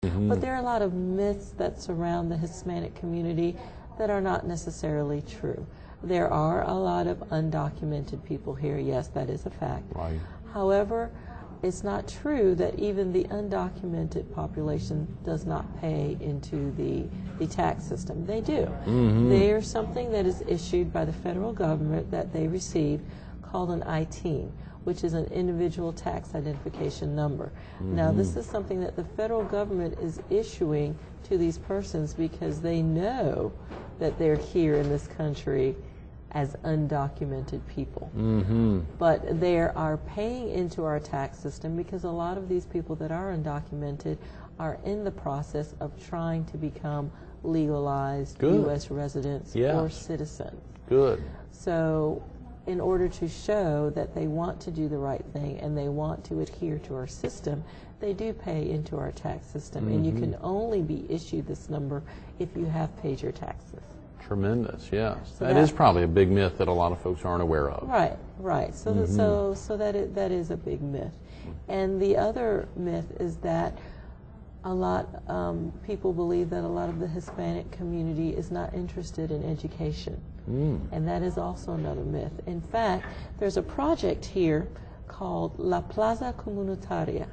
But there are a lot of myths that surround the Hispanic community that are not necessarily true. There are a lot of undocumented people here. Yes, that is a fact. Right. However, it's not true that even the undocumented population does not pay into the tax system. They do. There's something that is issued by the federal government that they receive called an ITIN, which is an individual tax identification number. Now, this is something that the federal government is issuing to these persons because they know that they're here in this country as undocumented people. But they are paying into our tax system because a lot of these people that are undocumented are in the process of trying to become legalized U.S. residents or citizens. Good. So in order to show that they want to do the right thing and they want to adhere to our system, they do pay into our tax system. And you can only be issued this number if you have paid your taxes. Tremendous, yes. So that is probably a big myth that a lot of folks aren't aware of. Right, right. So, that is a big myth. And the other myth is that a lot people believe that a lot of the Hispanic community is not interested in education. And that is also another myth. In fact, there's a project here called La Plaza Comunitaria,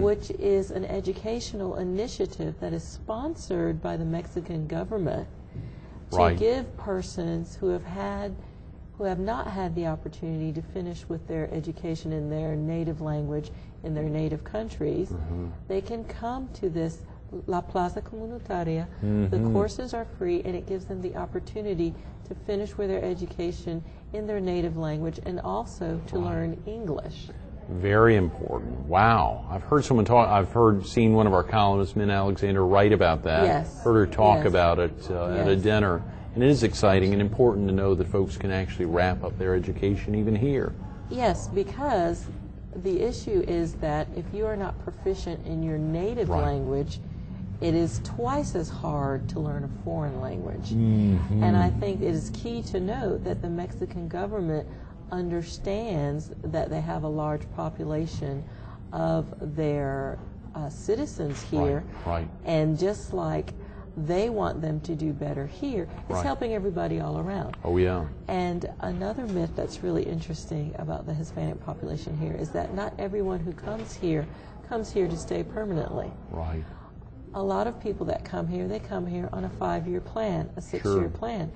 which is an educational initiative that is sponsored by the Mexican government to give persons who have not had the opportunity to finish with their education in their native language in their native countries, they can come to this La Plaza Comunitaria. The courses are free, and it gives them the opportunity to finish with their education in their native language and also to learn English. Very important. Wow. I've heard someone talk, seen one of our columnists, Min Alexander, write about that. Yes. Heard her talk about it at a dinner. And it is exciting and important to know that folks can actually wrap up their education even here. Yes, because the issue is that if you are not proficient in your native language, it is twice as hard to learn a foreign language. And I think it is key to note that the Mexican government understands that they have a large population of their citizens here. And just like they want them to do better here, it's helping everybody all around. Oh, yeah. And another myth that's really interesting about the Hispanic population here is that not everyone who comes here to stay permanently. Right. A lot of people that come here, they come here on a 5-year plan, a 6-year plan.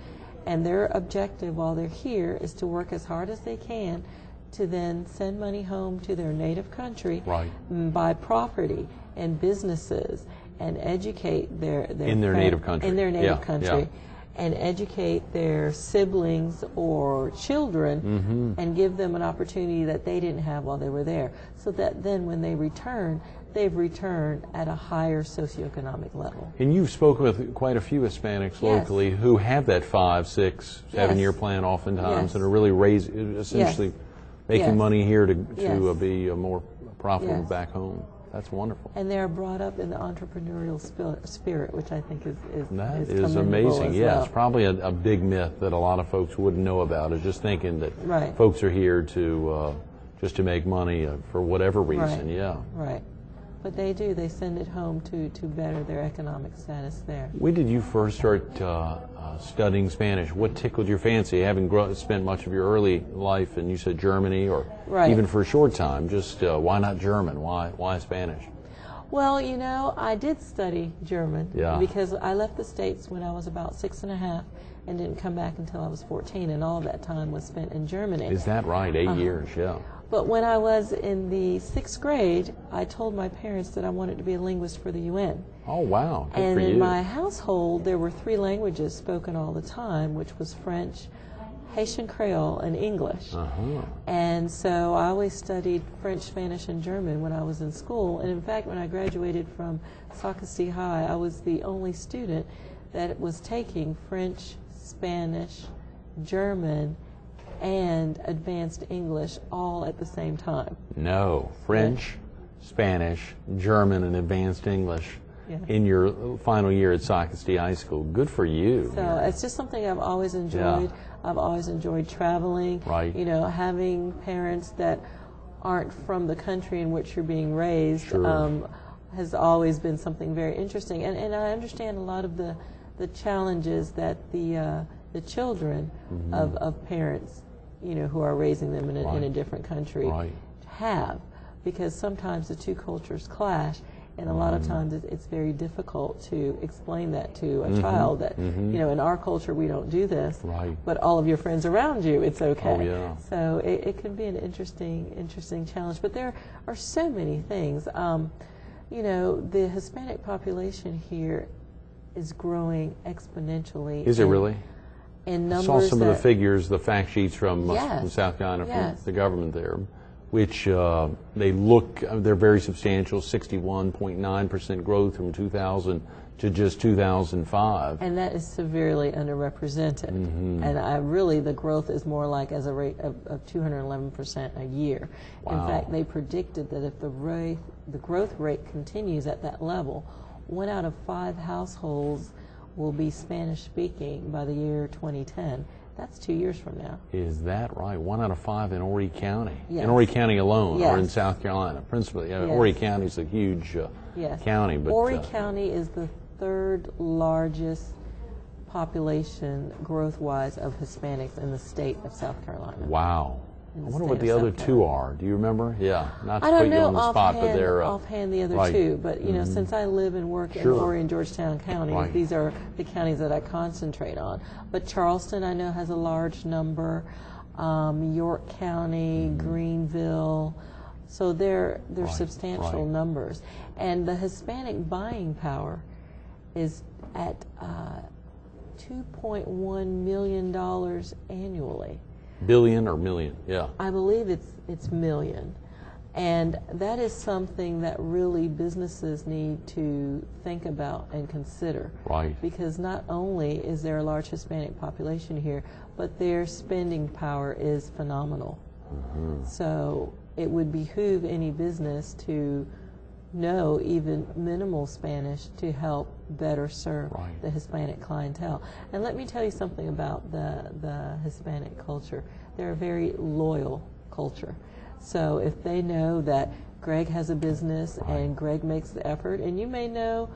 And their objective while they're here is to work as hard as they can to then send money home to their native country, buy property and businesses, and educate their native country. In their native country. And educate their siblings or children and give them an opportunity that they didn't have while they were there. So that then when they return, they've returned at a higher socioeconomic level. And you've spoken with quite a few Hispanics locally who have that 5, 6, 7-year plan oftentimes and are really essentially making money here to be more profitable back home. That's wonderful. And they're brought up in the entrepreneurial spirit, which I think is amazing. Well. It's probably a big myth that a lot of folks wouldn't know about, is just thinking that folks are here to just to make money for whatever reason. Right. But they do. They send it home to better their economic status there. When did you first start studying Spanish? What tickled your fancy, having spent much of your early life, and you said Germany, or even for a short time, just why not German? Why Spanish? Well, you know, I did study German because I left the States when I was about 6 and a half and didn't come back until I was 14, and all of that time was spent in Germany. Is that right? 8 years, But when I was in the 6th grade, I told my parents that I wanted to be a linguist for the UN. Oh, wow. Good and for in you. my household, there were 3 languages spoken all the time, which was French, Haitian Creole, and English. And so I always studied French, Spanish, and German when I was in school. And in fact, when I graduated from Sacristy High, I was the only student that was taking French, Spanish, German, and advanced English all at the same time. No. French, Spanish, German, and advanced English in your final year at Sacristy High School. Good for you. So it's just something I've always enjoyed. I've always enjoyed traveling. You know, having parents that aren't from the country in which you're being raised has always been something very interesting. And I understand a lot of the challenges that the children of parents, who are raising them in a different country have, because sometimes the two cultures clash, and a lot of times it's very difficult to explain that to a child that, in our culture we don't do this, but all of your friends around you, it's okay. Oh, yeah. So it can be an interesting challenge. But there are so many things. The Hispanic population here is growing exponentially. Is it really? In numbers. I saw some of the figures, the fact sheets from South Carolina, from the government there, which they're very substantial, 61.9% growth from 2000 to just 2005. And that is severely underrepresented. And the growth is more like as a rate of 211% a year. Wow. In fact, they predicted that if the growth rate continues at that level, 1 out of 5 households will be Spanish speaking by the year 2010. That's 2 years from now. Is that right? 1 out of 5 in Horry County. Yes. In Horry County alone, Yes. or in South Carolina, principally. Yes. Horry County is a huge county. But Horry County is the 3rd largest population growth-wise of Hispanics in the state of South Carolina. Wow. I In the wonder state what of the South other Carolina. two are. Do you remember? Yeah. Not to I don't put you know on the spot, but they're offhand the other two. But since I live and work in Horry and Georgetown counties, these are the counties that I concentrate on. But Charleston, I know, has a large number. York County, Greenville. So they're substantial numbers. And the Hispanic buying power is at $2.1 million annually. Billion or million? Yeah. I believe it's million. And that is something that really businesses need to think about and consider. Right. Because not only is there a large Hispanic population here, but their spending power is phenomenal. So it would behoove any business to know even minimal Spanish to help better serve the Hispanic clientele. And let me tell you something about the Hispanic culture. They're a very loyal culture. So if they know that Greg has a business and Greg makes the effort, and you may know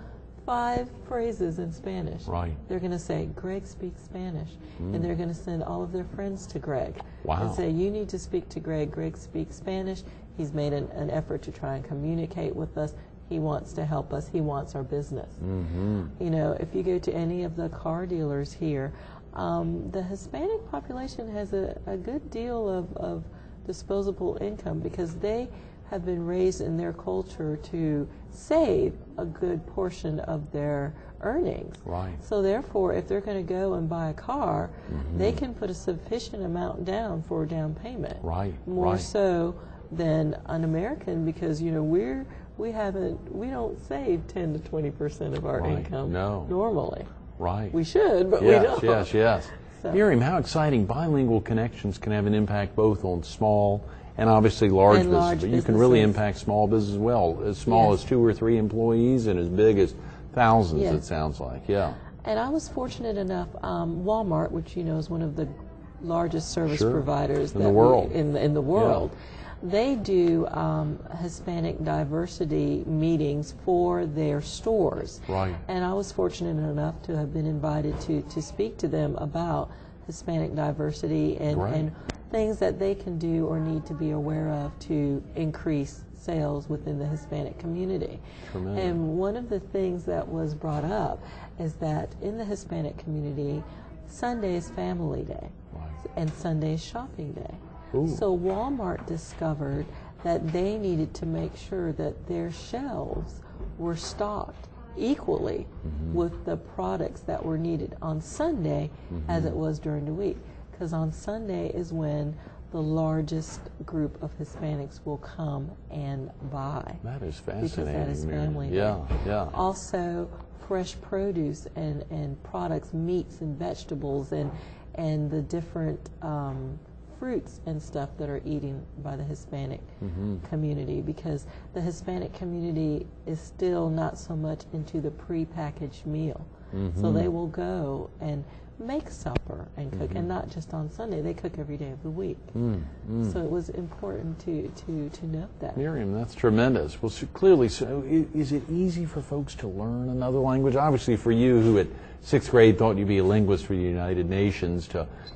5 phrases in Spanish, they're going to say, Greg speaks Spanish. And they're going to send all of their friends to Greg and say, you need to speak to Greg. Greg speaks Spanish. He's made an effort to try and communicate with us. He wants to help us. He wants our business. If you go to any of the car dealers here, the Hispanic population has a good deal of disposable income because they have been raised in their culture to save a good portion of their earnings. So therefore, if they're going to go and buy a car, they can put a sufficient amount down for a down payment. More so than an American, because we don't save 10 to 20% of our income normally. We should, but we don't. Yes. So. Miriam, how exciting! Bilingual connections can have an impact both on small and obviously large businesses, but you can really impact small business as well, as small as 2 or 3 employees and as big as thousands. It sounds like, And I was fortunate enough. Walmart, which is one of the largest service providers in the world. In the world. They do Hispanic diversity meetings for their stores. And I was fortunate enough to have been invited to speak to them about Hispanic diversity and things that they can do or need to be aware of to increase sales within the Hispanic community. And one of the things that was brought up is that in the Hispanic community, Sunday is family day and Sunday is shopping day. So Walmart discovered that they needed to make sure that their shelves were stocked equally with the products that were needed on Sunday as it was during the week. Because on Sunday is when the largest group of Hispanics will come and buy. That is fascinating. Because that is family day. Also, fresh produce and products, meats and vegetables and the different fruits and stuff that are eaten by the Hispanic community, because the Hispanic community is still not so much into the prepackaged meal. So they will go and make supper and cook, and not just on Sunday. They cook every day of the week. So it was important to note that. Miriam, that's tremendous. Well, so clearly, so is it easy for folks to learn another language? Obviously, for you, who at 6th grade thought you'd be a linguist for the United Nations,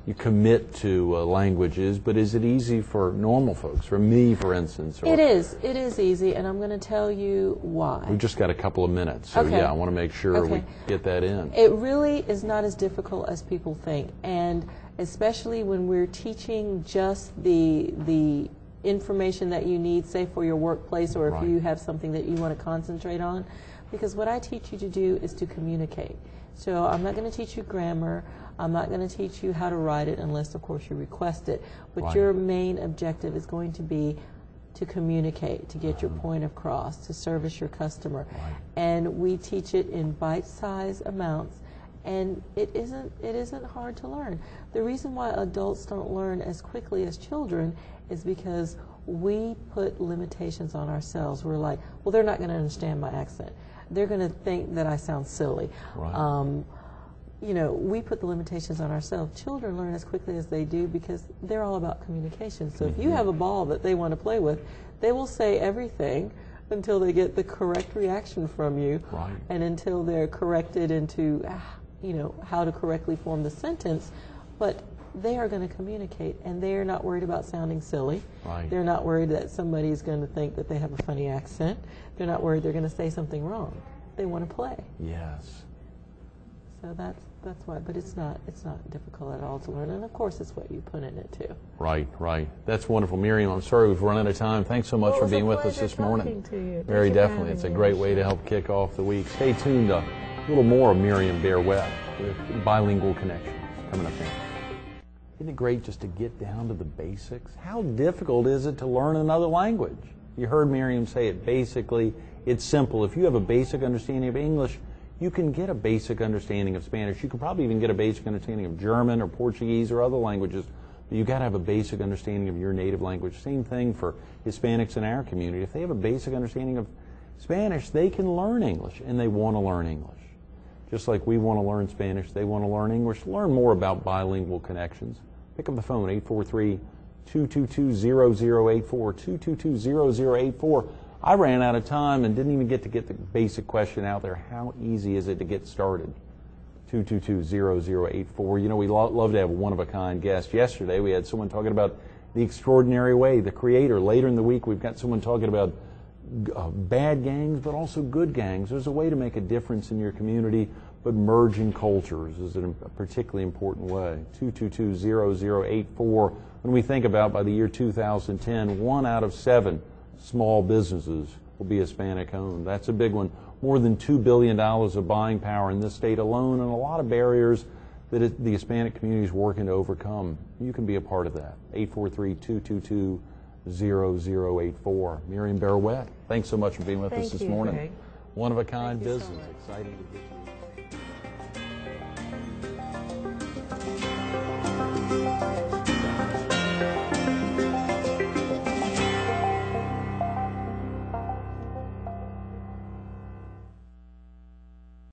you commit to languages, but is it easy for normal folks, for me, for instance? It is easy, and I'm going to tell you why. We've just got a couple of minutes, so yeah, I want to make sure we get that in. It really is not as difficult as people think, and especially when we're teaching just the information that you need, say for your workplace, or if you have something that you want to concentrate on, because what I teach you to do is to communicate. So I'm not going to teach you grammar. I'm not going to teach you how to write it unless, of course, you request it. But your main objective is going to be to communicate, to get your point across, to service your customer. And we teach it in bite-sized amounts, and it isn't hard to learn. The reason why adults don't learn as quickly as children is because we put limitations on ourselves. We're like, well, they're not going to understand my accent. They're going to think that I sound silly. You know, we put the limitations on ourselves. Children learn as quickly as they do because they're all about communication. So if you have a ball that they want to play with, they will say everything until they get the correct reaction from you, and until they're corrected into, you know, how to correctly form the sentence. But they are going to communicate, and they're not worried about sounding silly. They're not worried that somebody's going to think that they have a funny accent. They're not worried they're going to say something wrong. They want to play. Yes. So that's why, but it's not difficult at all to learn, and of course it's what you put in it too. Right. That's wonderful, Miriam. I'm sorry we've run out of time. Thanks so much for being with us this morning. To you. Very definitely, it's a great way to help kick off the week. Stay tuned. A little more of Miriam Berouet with Bilingual Connections coming up next. Isn't it great just to get down to the basics? How difficult is it to learn another language? You heard Miriam say it. Basically, it's simple. If you have a basic understanding of English, you can get a basic understanding of Spanish. You can probably even get a basic understanding of German or Portuguese or other languages, but you've got to have a basic understanding of your native language. Same thing for Hispanics in our community. If they have a basic understanding of Spanish, they can learn English, and they want to learn English. Just like we want to learn Spanish, they want to learn English. Learn more about Bilingual Connections. Pick up the phone, 843-222-0084, 222-0084. I ran out of time and didn't even get the basic question out there. How easy is it to get started? 222-0084. You know, we love to have a one-of-a-kind guest. Yesterday we had someone talking about The Extraordinary Way, the creator. Later in the week we've got someone talking about bad gangs, but also good gangs. There's a way to make a difference in your community, but merging cultures is a particularly important way. 222-0084. When we think about by the year 2010, 1 out of 7 small businesses will be Hispanic owned. That's a big one. More than $2 billion of buying power in this state alone, and a lot of barriers that the Hispanic community is working to overcome. You can be a part of that. 843-222-0084. Miriam Berouet, thanks so much for being with us this morning. Greg. One of a kind business. Exciting to get you.